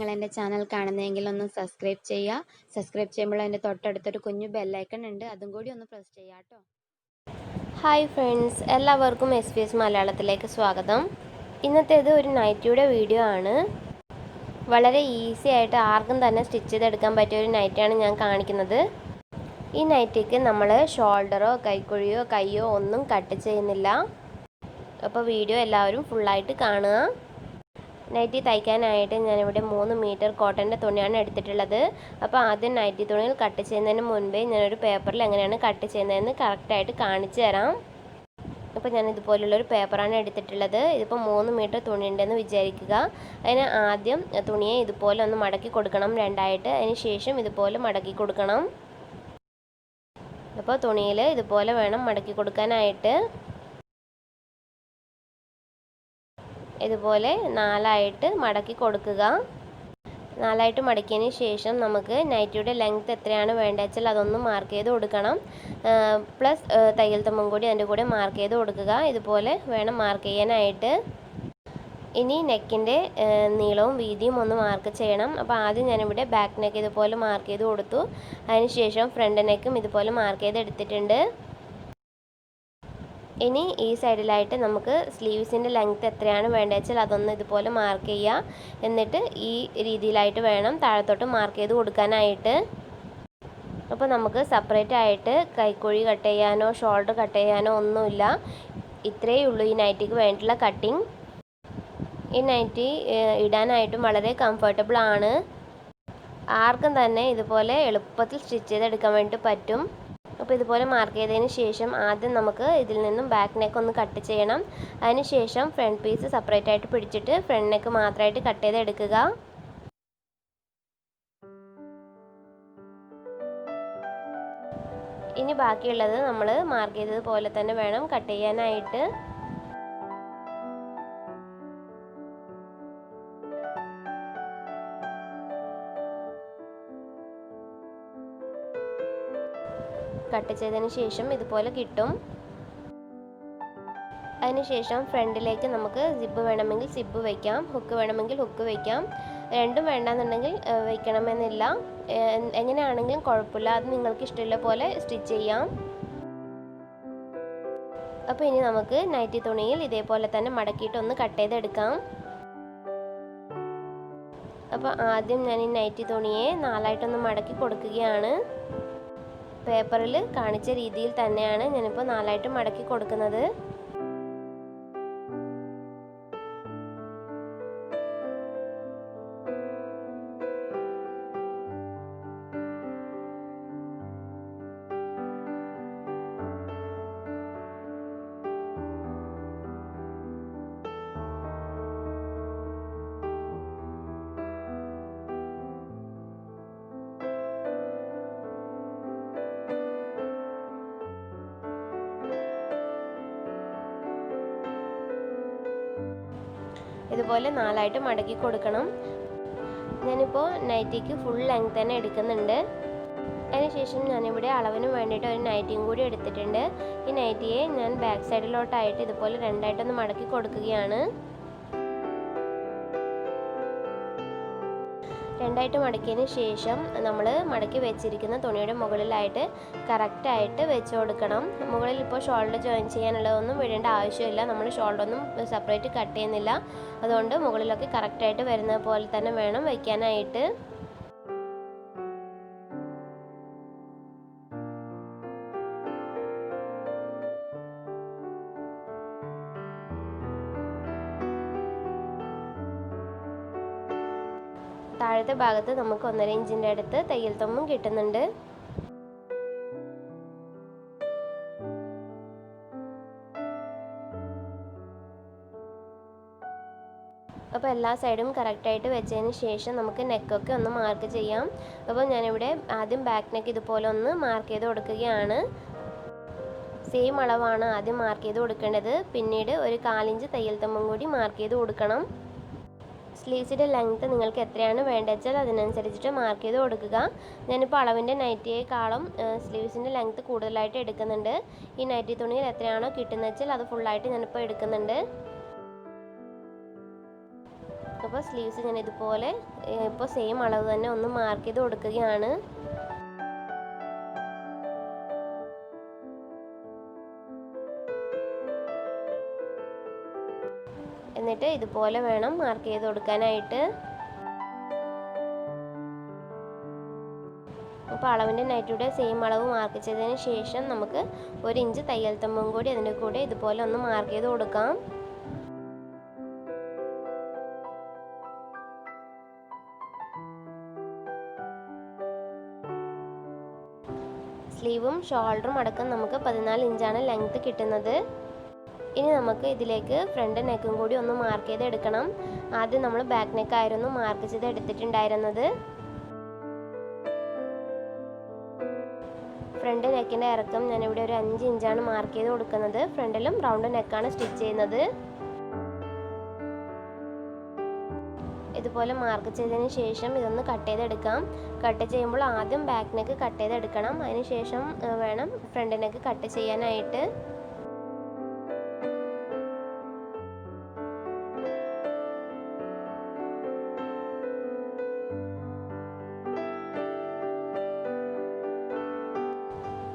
നിങ്ങൾ എൻ്റെ ചാനൽ കാണുന്നതെങ്കിൽ ഒന്ന് സബ്സ്ക്രൈബ് ചെയ്യുക. സബ്സ്ക്രൈബ് ചെയ്യുമ്പോൾ അതിൻ്റെ തൊട്ടടുത്തൊരു കുഞ്ഞു ബെല്ലൈക്കൺ ഉണ്ട്, അതും കൂടി ഒന്ന് പ്രസ് ചെയ്യുക കേട്ടോ. ഹായ് ഫ്രണ്ട്സ്, എല്ലാവർക്കും SBS മലയാളത്തിലേക്ക് സ്വാഗതം. ഇന്നത്തേത് ഒരു നൈറ്റിയുടെ വീഡിയോ ആണ്. വളരെ ഈസി ആയിട്ട് ആർക്കും തന്നെ സ്റ്റിച്ച് ചെയ്തെടുക്കാൻ പറ്റിയ ഒരു നൈറ്റിയാണ് ഞാൻ കാണിക്കുന്നത്. ഈ നൈറ്റിക്ക് നമ്മൾ ഷോൾഡറോ കൈക്കുഴിയോ കയ്യോ ഒന്നും കട്ട് ചെയ്യുന്നില്ല. അപ്പോൾ വീഡിയോ എല്ലാവരും ഫുള്ളായിട്ട് കാണുക. നൈറ്റി തയ്ക്കാനായിട്ട് ഞാനിവിടെ 3 മീറ്റർ കോട്ടൻ്റെ തുണിയാണ് എടുത്തിട്ടുള്ളത്. അപ്പോൾ ആദ്യം നൈറ്റി തുണിയിൽ കട്ട് ചെയ്യുന്നതിന് മുൻപേ ഞാനൊരു പേപ്പറിൽ എങ്ങനെയാണ് കട്ട് ചെയ്യുന്നതെന്ന് കറക്റ്റായിട്ട് കാണിച്ചു തരാം. അപ്പോൾ ഞാൻ ഇതുപോലുള്ളൊരു പേപ്പറാണ് എടുത്തിട്ടുള്ളത്. ഇതിപ്പോൾ 3 മീറ്റർ തുണി ഉണ്ടെന്ന് വിചാരിക്കുക. അതിന് ആദ്യം തുണിയെ ഇതുപോലെ ഒന്ന് മടക്കി കൊടുക്കണം രണ്ടായിട്ട്. അതിന് ശേഷം ഇതുപോലെ മടക്കി കൊടുക്കണം. അപ്പോൾ തുണിയിൽ ഇതുപോലെ വേണം മടക്കി കൊടുക്കാനായിട്ട്. ഇതുപോലെ 4ആയിട്ട് മടക്കി കൊടുക്കുക. 4ആയിട്ട് മടക്കിയതിന് ശേഷം നമുക്ക് നൈറ്റിയുടെ ലെങ്ത് എത്രയാണ് വേണ്ടത് വെച്ചാൽ അതൊന്ന് മാർക്ക് ചെയ്ത് കൊടുക്കണം. പ്ലസ് തയ്യൽ തുമ്പും കൂടി അതിൻ്റെ കൂടെ മാർക്ക് ചെയ്ത് കൊടുക്കുക. ഇതുപോലെ വേണം മാർക്ക് ചെയ്യാനായിട്ട്. ഇനി നെക്കിൻ്റെ നീളവും വീതിയും ഒന്ന് മാർക്ക് ചെയ്യണം. അപ്പോൾ ആദ്യം ഞാനിവിടെ ബാക്ക് നെക്ക് ഇതുപോലെ മാർക്ക് ചെയ്ത് കൊടുത്തു. അതിന് ശേഷം ഫ്രണ്ട് നെക്കും ഇതുപോലെ മാർക്ക് ചെയ്ത് എടുത്തിട്ടുണ്ട്. ഇനി ഈ സൈഡിലായിട്ട് നമുക്ക് സ്ലീവ്സിൻ്റെ ലെങ്ത്ത് എത്രയാണ് വേണ്ടത് വെച്ചാൽ അതൊന്ന് ഇതുപോലെ മാർക്ക് ചെയ്യുക. എന്നിട്ട് ഈ രീതിയിലായിട്ട് വേണം താഴത്തോട്ട് മാർക്ക് ചെയ്ത് കൊടുക്കാനായിട്ട്. അപ്പോൾ നമുക്ക് സെപ്പറേറ്റ് ആയിട്ട് കൈക്കുഴി കട്ട് ചെയ്യാനോ ഷോൾഡർ കട്ട് ചെയ്യാനോ ഒന്നുമില്ല. ഇത്രയേ ഉള്ളൂ ഈ നൈറ്റിക്ക് വേണ്ടിയിട്ടുള്ള കട്ടിങ്. ഈ നൈറ്റി ഇടാനായിട്ടും വളരെ കംഫർട്ടബിൾ ആണ്. ആർക്കും തന്നെ ഇതുപോലെ എളുപ്പത്തിൽ സ്റ്റിച്ച് ചെയ്തെടുക്കാൻ വേണ്ടി പറ്റും. അപ്പോൾ ഇതുപോലെ മാർക്ക് ചെയ്തതിന് ശേഷം ആദ്യം നമുക്ക് ഇതിൽ നിന്നും ബാക്ക് നെക്ക് ഒന്ന് കട്ട് ചെയ്യണം. അതിന് ശേഷം ഫ്രണ്ട് പീസ് സെപ്പറേറ്റ് ആയിട്ട് പിടിച്ചിട്ട് ഫ്രണ്ട് നെക്ക് മാത്രമായിട്ട് കട്ട് ചെയ്തെടുക്കുക. ഇനി ബാക്കിയുള്ളത് നമ്മൾ മാർക്ക് ചെയ്തതുപോലെ തന്നെ വേണം കട്ട് ചെയ്യാനായിട്ട്. കട്ട് ചെയ്തതിന് ശേഷം ഇതുപോലെ കിട്ടും. അതിനുശേഷം ഫ്രണ്ടിലേക്ക് നമുക്ക് സിബ്ബ് വേണമെങ്കിൽ സിബ്ബ് വയ്ക്കാം, ഹുക്ക് വേണമെങ്കിൽ ഹുക്ക് വയ്ക്കാം. രണ്ടും വേണ്ടാന്നുണ്ടെങ്കിൽ വയ്ക്കണമെന്നില്ല. എങ്ങനെയാണെങ്കിലും കുഴപ്പമില്ല, അത് നിങ്ങൾക്ക് ഇഷ്ടമുള്ള പോലെ സ്റ്റിച്ച് ചെയ്യാം. അപ്പോൾ ഇനി നമുക്ക് നൈറ്റി തുണിയിൽ ഇതേപോലെ തന്നെ മടക്കിയിട്ടൊന്ന് കട്ട് ചെയ്തെടുക്കാം. അപ്പോൾ ആദ്യം ഞാൻ ഈ നൈറ്റി തുണിയെ 4ആയിട്ടൊന്ന് മടക്കി കൊടുക്കുകയാണ്. പേപ്പറിൽ കാണിച്ച രീതിയിൽ തന്നെയാണ് ഞാനിപ്പോൾ 4ആയിട്ട് മടക്കി കൊടുക്കുന്നത്. ഇതുപോലെ 4ആയിട്ട് മടക്കി കൊടുക്കണം. ഞാനിപ്പോൾ നൈറ്റിക്ക് ഫുൾ ലെങ്ത് തന്നെ എടുക്കുന്നുണ്ട്. അതിനുശേഷം ഞാനിവിടെ അളവിന് വേണ്ടിയിട്ട് ഒരു നൈറ്റിയും കൂടി എടുത്തിട്ടുണ്ട്. ഈ നൈറ്റിയെ ഞാൻ ബാക്ക് സൈഡിലോട്ടായിട്ട് ഇതുപോലെ 2ആയിട്ടൊന്ന് മടക്കി കൊടുക്കുകയാണ്. 2ആയിട്ട് മടക്കിയതിന് ശേഷം നമ്മൾ മടക്കി വെച്ചിരിക്കുന്ന തുണിയുടെ മുകളിലായിട്ട് കറക്റ്റായിട്ട് വെച്ച് കൊടുക്കണം. മുകളിൽ ഇപ്പോൾ ഷോൾഡർ ജോയിൻ ചെയ്യാനുള്ളതൊന്നും വിടേണ്ട ആവശ്യമില്ല. നമ്മൾ ഷോൾഡറൊന്നും സെപ്പറേറ്റ് കട്ട് ചെയ്യുന്നില്ല. അതുകൊണ്ട് മുകളിലൊക്കെ കറക്റ്റായിട്ട് വരുന്ന പോലെ തന്നെ വേണം വയ്ക്കാനായിട്ട്. താഴത്തെ ഭാഗത്ത് നമുക്ക് 1.5 ഇഞ്ചിൻ്റെ അടുത്ത് തയ്യൽ തുമ്പും കിട്ടുന്നുണ്ട്. അപ്പോൾ എല്ലാ സൈഡും കറക്റ്റായിട്ട് വെച്ചതിന് ശേഷം നമുക്ക് നെക്കൊക്കെ ഒന്ന് മാർക്ക് ചെയ്യാം. അപ്പോൾ ഞാനിവിടെ ആദ്യം ബാക്ക് നെക്ക് ഇതുപോലെ ഒന്ന് മാർക്ക് ചെയ്ത് കൊടുക്കുകയാണ്. സെയിം അളവാണ് ആദ്യം മാർക്ക് ചെയ്ത് കൊടുക്കേണ്ടത്. പിന്നീട് ഒരു 1/4 ഇഞ്ച് തയ്യൽ തുമ്പും കൂടി മാർക്ക് ചെയ്ത് കൊടുക്കണം. സ്ലീവ്സിൻ്റെ ലെങ്ത്ത് നിങ്ങൾക്ക് എത്രയാണ് വേണ്ടത് വെച്ചാൽ അതിനനുസരിച്ചിട്ട് മാർക്ക് ചെയ്ത് കൊടുക്കുക. ഞാനിപ്പോൾ അളവിൻ്റെ നൈറ്റിയേക്കാളും സ്ലീവ്സിൻ്റെ ലെങ്ത്ത് കൂടുതലായിട്ട് എടുക്കുന്നുണ്ട്. ഈ നൈറ്റി തുണിയിൽ എത്രയാണോ കിട്ടുന്നത് വെച്ചാൽ അത് ഫുള്ളായിട്ട് ഞാനിപ്പോൾ എടുക്കുന്നുണ്ട്. അപ്പോൾ സ്ലീവ്സ് ഞാൻ ഇതുപോലെ ഇപ്പോൾ സെയിം അളവ് തന്നെ ഒന്ന് മാർക്ക് ചെയ്ത് കൊടുക്കുകയാണ്. എന്നിട്ട് ഇതുപോലെ വേണം മാർക്ക് ചെയ്ത് കൊടുക്കാനായിട്ട്. അപ്പോൾ അളവിൻ്റെ നൈറ്റിയുടെ സെയിം അളവ് മാർക്ക് ചെയ്തതിന് ശേഷം നമുക്ക് 1 ഇഞ്ച് തയ്യൽ തുമ്പും കൂടി അതിൻ്റെ കൂടെ ഇതുപോലെ ഒന്ന് മാർക്ക് ചെയ്ത് കൊടുക്കാം. സ്ലീവും ഷോൾഡറും അടക്കം നമുക്ക് 14 ഇഞ്ചാണ് ലെങ്ത് കിട്ടുന്നത്. ഇനി നമുക്ക് ഇതിലേക്ക് ഫ്രണ്ട് നെക്കും കൂടി ഒന്ന് മാർക്ക് ചെയ്ത് എടുക്കണം. ആദ്യം നമ്മൾ ബാക്ക് നെക്കായിരുന്നു മാർക്ക് ചെയ്ത് എടുത്തിട്ടുണ്ടായിരുന്നത്. ഫ്രണ്ട് നെക്കിൻ്റെ ഇറക്കം ഞാനിവിടെ ഒരു 5 ഇഞ്ചാണ് മാർക്ക് ചെയ്ത് കൊടുക്കുന്നത്. ഫ്രണ്ടിലും റൗണ്ട് നെക്കാണ് സ്റ്റിച്ച് ചെയ്യുന്നത്. ഇതുപോലെ മാർക്ക് ചെയ്തതിന് ശേഷം ഇതൊന്ന് കട്ട് ചെയ്തെടുക്കാം. കട്ട് ചെയ്യുമ്പോൾ ആദ്യം ബാക്ക് നെക്ക് കട്ട് ചെയ്തെടുക്കണം. അതിന് ശേഷം വേണം ഫ്രണ്ട് നെക്ക് കട്ട് ചെയ്യാനായിട്ട്.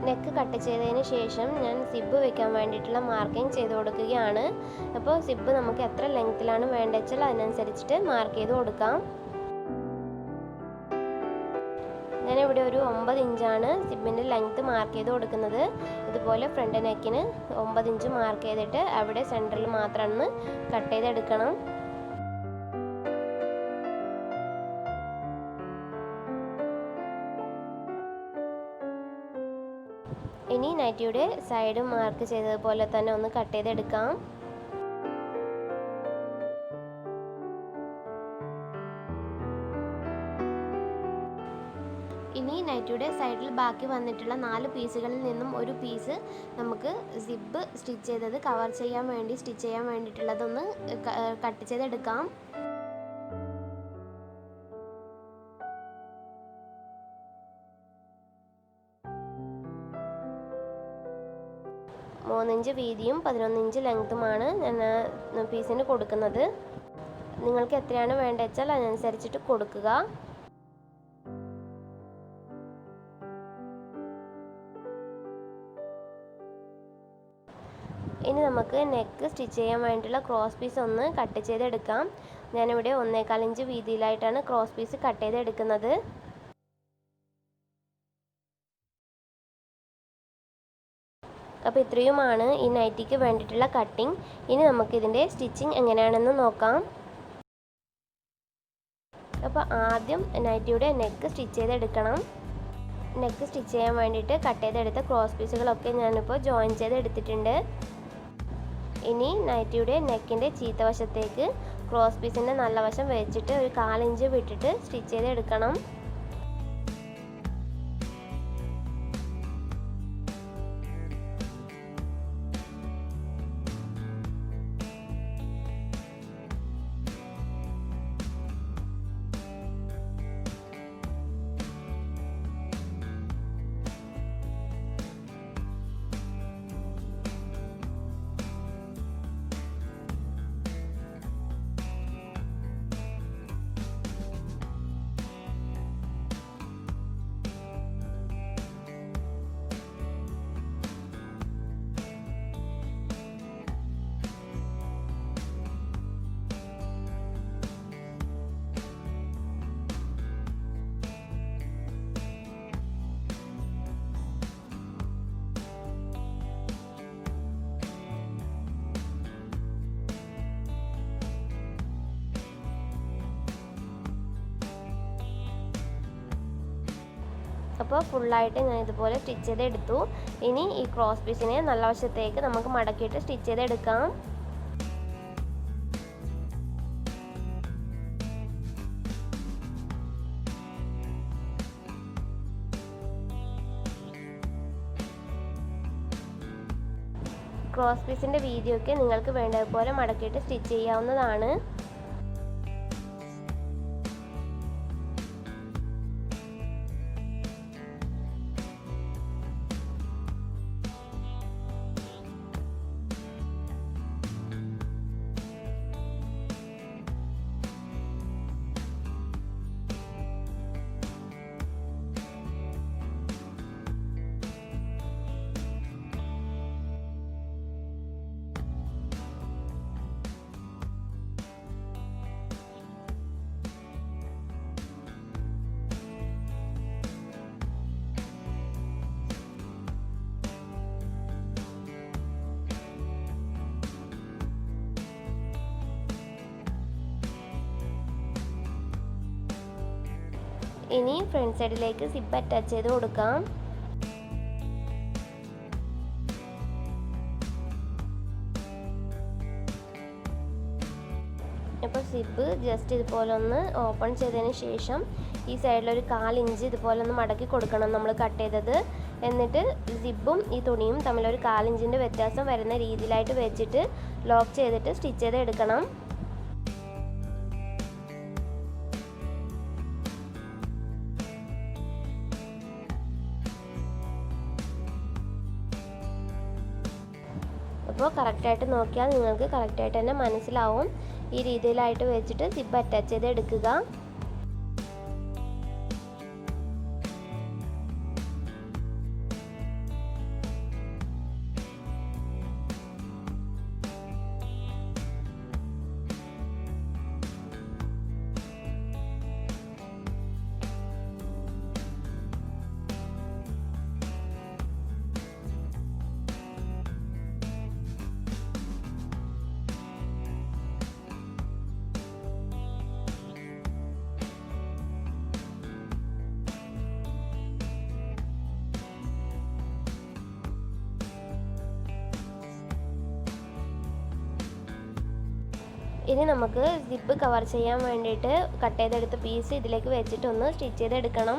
നെക്ക് കട്ട് ചെയ്തതിന് ശേഷം ഞാൻ സിബ് വെക്കാൻ വേണ്ടിയിട്ടുള്ള മാർക്കിംഗ് ചെയ്ത് കൊടുക്കുകയാണ്. അപ്പോൾ സിബ് നമുക്ക് എത്ര ലെങ്ത്തിലാണ് വേണ്ടത് വെച്ചാൽ അതിനനുസരിച്ചിട്ട് മാർക്ക് ചെയ്ത് കൊടുക്കാം. ഞാനിവിടെ ഒരു 9 ഇഞ്ചാണ് സിബിൻ്റെ ലെങ്ത്ത് മാർക്ക് ചെയ്ത് കൊടുക്കുന്നത്. ഇതുപോലെ ഫ്രണ്ട് നെക്കിന് 9 ഇഞ്ച് മാർക്ക് ചെയ്തിട്ട് അവിടെ സെൻറ്ററിൽ മാത്രമാണ് കട്ട് ചെയ്തെടുക്കണം. ഇനി നൈറ്റിയുടെ സൈഡ് മാർക്ക് ചെയ്തതുപോലെ തന്നെ ഒന്ന് കട്ട് ചെയ്തെടുക്കാം. ഇനി നൈറ്റിയുടെ സൈഡിൽ ബാക്കി വന്നിട്ടുള്ള 4 പീസുകളിൽ നിന്നും ഒരു പീസ് നമുക്ക് സിബ് സ്റ്റിച്ച് ചെയ്തത് കവർ ചെയ്യാൻ വേണ്ടി സ്റ്റിച്ച് ചെയ്യാൻ വേണ്ടിയിട്ടുള്ളതൊന്ന് കട്ട് ചെയ്തെടുക്കാം. മൂന്ന് ഇഞ്ച് വീതിയും 11 ഇഞ്ച് ലെങ്ത്തുമാണ് ഞാൻ പീസിന് കൊടുക്കുന്നത്. നിങ്ങൾക്ക് എത്രയാണ് വേണ്ടത് വെച്ചാൽ അതിനനുസരിച്ചിട്ട് കൊടുക്കുക. ഇനി നമുക്ക് നെക്ക് സ്റ്റിച്ച് ചെയ്യാൻ വേണ്ടിയിട്ടുള്ള ക്രോസ് പീസ് ഒന്ന് കട്ട് ചെയ്തെടുക്കാം. ഞാനിവിടെ 1.25 ഇഞ്ച് വീതിയിലായിട്ടാണ് ക്രോസ് പീസ് കട്ട് ചെയ്തെടുക്കുന്നത്. അപ്പോൾ ഇത്രയുമാണ് ഈ നൈറ്റിക്ക് വേണ്ടിയിട്ടുള്ള കട്ടിങ്. ഇനി നമുക്കിതിൻ്റെ സ്റ്റിച്ചിങ് എങ്ങനെയാണെന്ന് നോക്കാം. അപ്പോൾ ആദ്യം നൈറ്റിയുടെ നെക്ക് സ്റ്റിച്ച് ചെയ്തെടുക്കണം. നെക്ക് സ്റ്റിച്ച് ചെയ്യാൻ വേണ്ടിയിട്ട് കട്ട് ചെയ്തെടുത്ത ക്രോസ് പീസുകളൊക്കെ ഞാനിപ്പോൾ ജോയിൻ ചെയ്തെടുത്തിട്ടുണ്ട്. ഇനി നൈറ്റിയുടെ നെക്കിൻ്റെ ചീത്ത വശത്തേക്ക് ക്രോസ് പീസിൻ്റെ നല്ല വശം വെച്ചിട്ട് ഒരു 1/4 ഇഞ്ച് വിട്ടിട്ട് സ്റ്റിച്ച് ചെയ്തെടുക്കണം. അപ്പോൾ ഫുള്ളായിട്ട് ഞാൻ ഇതുപോലെ സ്റ്റിച്ച് ചെയ്തെടുത്തു. ഇനി ഈ ക്രോസ് പീസിനെ നല്ല വശത്തേക്ക് നമുക്ക് മടക്കിയിട്ട് സ്റ്റിച്ച് ചെയ്തെടുക്കാം. ക്രോസ് പീസിൻ്റെ വീതിയൊക്കെ നിങ്ങൾക്ക് വേണ്ടതുപോലെ മടക്കിയിട്ട് സ്റ്റിച്ച് ചെയ്യാവുന്നതാണ്. ഇനി ഫ്രണ്ട് സൈഡിലേക്ക് സിബ് അറ്റാച്ച് ചെയ്ത് കൊടുക്കാം. അപ്പോൾ സിബ് ജസ്റ്റ് ഇതുപോലെ ഒന്ന് ഓപ്പൺ ചെയ്തതിന് ശേഷം ഈ സൈഡിലൊരു 1/4 ഇഞ്ച് ഇതുപോലെ ഒന്ന് മടക്കി കൊടുക്കണം നമ്മൾ കട്ട് ചെയ്തത്. എന്നിട്ട് സിബും ഈ തുണിയും തമ്മിലൊരു 1/4 ഇഞ്ചിൻ്റെ വ്യത്യാസം വരുന്ന രീതിയിലായിട്ട് വെച്ചിട്ട് ലോക്ക് ചെയ്തിട്ട് സ്റ്റിച്ച് ചെയ്ത് എടുക്കണം. അപ്പോൾ കറക്റ്റായിട്ട് നോക്കിയാൽ നിങ്ങൾക്ക് കറക്റ്റായിട്ട് തന്നെ മനസ്സിലാവും. ഈ രീതിയിലായിട്ട് വെച്ചിട്ട് സിബ് അറ്റാച്ച് ചെയ്ത് എടുക്കുക. ഇനി നമുക്ക് സിബ് കവർ ചെയ്യാൻ വേണ്ടിയിട്ട് കട്ട് ചെയ്തെടുത്ത പീസ് ഇതിലേക്ക് വെച്ചിട്ടൊന്ന് സ്റ്റിച്ച് ചെയ്തെടുക്കണം.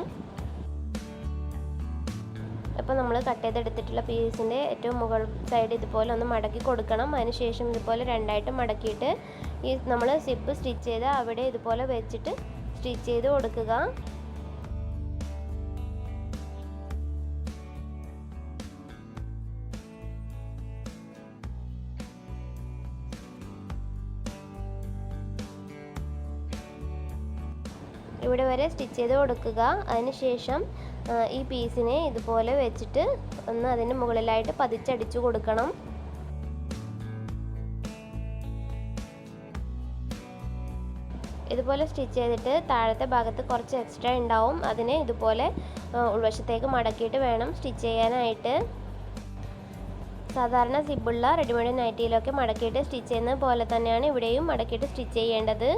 അപ്പോൾ നമ്മൾ കട്ട് ചെയ്തെടുത്തിട്ടുള്ള പീസിൻ്റെ ഏറ്റവും മുകൾ സൈഡ് ഇതുപോലെ ഒന്ന് മടക്കി കൊടുക്കണം. അതിനുശേഷം ഇതുപോലെ രണ്ടായിട്ട് മടക്കിയിട്ട് ഈ നമ്മൾ സിബ് സ്റ്റിച്ച് ചെയ്ത് അവിടെ ഇതുപോലെ വെച്ചിട്ട് സ്റ്റിച്ച് ചെയ്ത് കൊടുക്കുക. ഇവിടെ വരെ സ്റ്റിച്ച് ചെയ്ത് കൊടുക്കുക. അതിനുശേഷം ഈ പീസിനെ ഇതുപോലെ വെച്ചിട്ട് ഒന്ന് അതിൻ്റെ മുകളിലായിട്ട് പതിച്ചടിച്ചു കൊടുക്കണം. ഇതുപോലെ സ്റ്റിച്ച് ചെയ്തിട്ട് താഴത്തെ ഭാഗത്ത് കുറച്ച് എക്സ്ട്രാ ഉണ്ടാവും. അതിനെ ഇതുപോലെ ഉൾവശത്തേക്ക് മടക്കിയിട്ട് വേണം സ്റ്റിച്ച് ചെയ്യാനായിട്ട്. സാധാരണ സിബുള്ള റെഡിമെയ്ഡ് നൈറ്റിയിലൊക്കെ മടക്കിയിട്ട് സ്റ്റിച്ച് ചെയ്യുന്നത് പോലെ തന്നെയാണ് ഇവിടെയും മടക്കിയിട്ട് സ്റ്റിച്ച് ചെയ്യേണ്ടത്.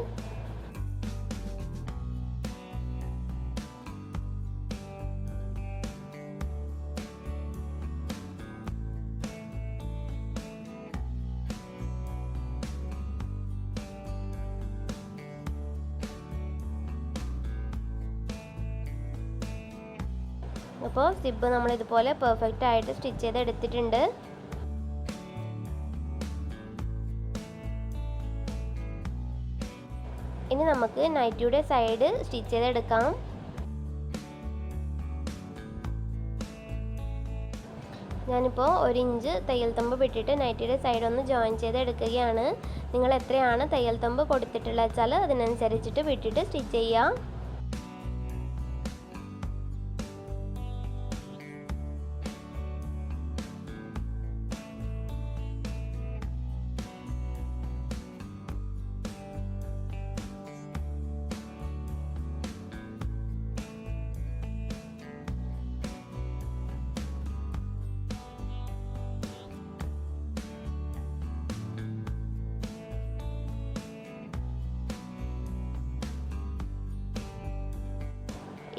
അപ്പോൾ സിബ് നമ്മൾ ഇതുപോലെ പെർഫെക്റ്റ് ആയിട്ട് സ്റ്റിച്ച് ചെയ്ത് എടുത്തിട്ടുണ്ട്. ഇനി നമുക്ക് നൈറ്റിയുടെ സൈഡ് സ്റ്റിച്ച് ചെയ്തെടുക്കാം. ഞാനിപ്പോൾ 1 ഇഞ്ച് തയ്യൽ തുമ്പ് വിട്ടിട്ട് നൈറ്റിയുടെ സൈഡ് ഒന്ന് ജോയിൻ ചെയ്ത് എടുക്കുകയാണ്. നിങ്ങൾ എത്രയാണ് തയ്യൽ തുമ്പ് കൊടുത്തിട്ടുള്ളത് വെച്ചാൽ അതിനനുസരിച്ചിട്ട് വിട്ടിട്ട് സ്റ്റിച്ച് ചെയ്യാം.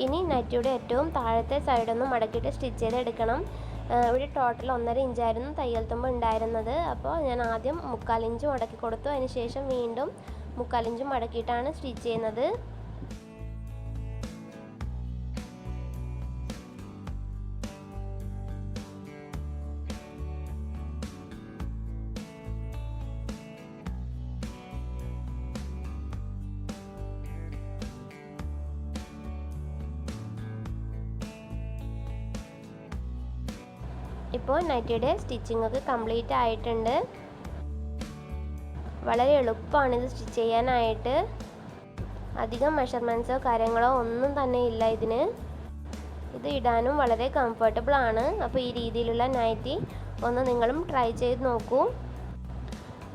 ഇനി നൈറ്റിയുടെ ഏറ്റവും താഴത്തെ സൈഡൊന്ന് മടക്കിയിട്ട് സ്റ്റിച്ച് ചെയ്തെടുക്കണം. ഇവിടെ ടോട്ടൽ 1.5 ഇഞ്ചായിരുന്നു തയ്യൽ തുമ്പ് ഉണ്ടായിരുന്നത്. അപ്പോൾ ഞാൻ ആദ്യം 3/4 ഇഞ്ച് മടക്കി കൊടുത്തു. അതിന് ശേഷം വീണ്ടും 3/4 ഇഞ്ച് മടക്കിയിട്ടാണ് സ്റ്റിച്ച് ചെയ്യുന്നത്. ഇപ്പോൾ നൈറ്റിയുടെ സ്റ്റിച്ചിങ് ഒക്കെ കംപ്ലീറ്റ് ആയിട്ടുണ്ട്. വളരെ എളുപ്പമാണ് ഇത് സ്റ്റിച്ച് ചെയ്യാനായിട്ട്. അധികം മെഷർമെൻറ്റ്സോ കാര്യങ്ങളോ ഒന്നും തന്നെ ഇല്ല ഇതിന്. ഇത് ഇടാനും വളരെ കംഫർട്ടബിൾ ആണ്. അപ്പോൾ ഈ രീതിയിലുള്ള നൈറ്റി ഒന്ന് നിങ്ങളും ട്രൈ ചെയ്ത് നോക്കൂ.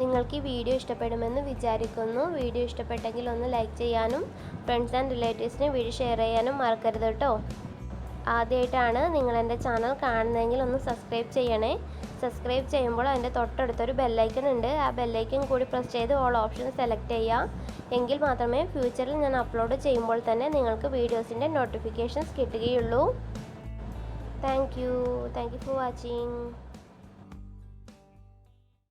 നിങ്ങൾക്ക് ഈ വീഡിയോ ഇഷ്ടപ്പെടുമെന്ന് വിചാരിക്കുന്നു. വീഡിയോ ഇഷ്ടപ്പെട്ടെങ്കിൽ ഒന്ന് ലൈക്ക് ചെയ്യാനും ഫ്രണ്ട്സ് ആൻഡ് റിലേറ്റീവ്സിന് വീഡിയോ ഷെയർ ചെയ്യാനും മറക്കരുത് കേട്ടോ. ആദ്യമായിട്ടാണ് നിങ്ങൾ എൻ്റെ ചാനൽ കാണുന്നതെങ്കിൽ ഒന്ന് സബ്സ്ക്രൈബ് ചെയ്യണേ. സബ്സ്ക്രൈബ് ചെയ്യുമ്പോൾ അതിൻ്റെ തൊട്ടടുത്തൊരു ബെല്ലൈക്കൺ ഉണ്ട്. ആ ബെല്ലൈക്കൺ കൂടി പ്രസ് ചെയ്ത് ഓൾ ഓപ്ഷൻ സെലക്ട് ചെയ്യുക. എങ്കിൽ മാത്രമേ ഫ്യൂച്ചറിൽ ഞാൻ അപ്ലോഡ് ചെയ്യുമ്പോൾ തന്നെ നിങ്ങൾക്ക് വീഡിയോസിൻ്റെ നോട്ടിഫിക്കേഷൻസ് കിട്ടുകയുള്ളൂ. Thank you for watching.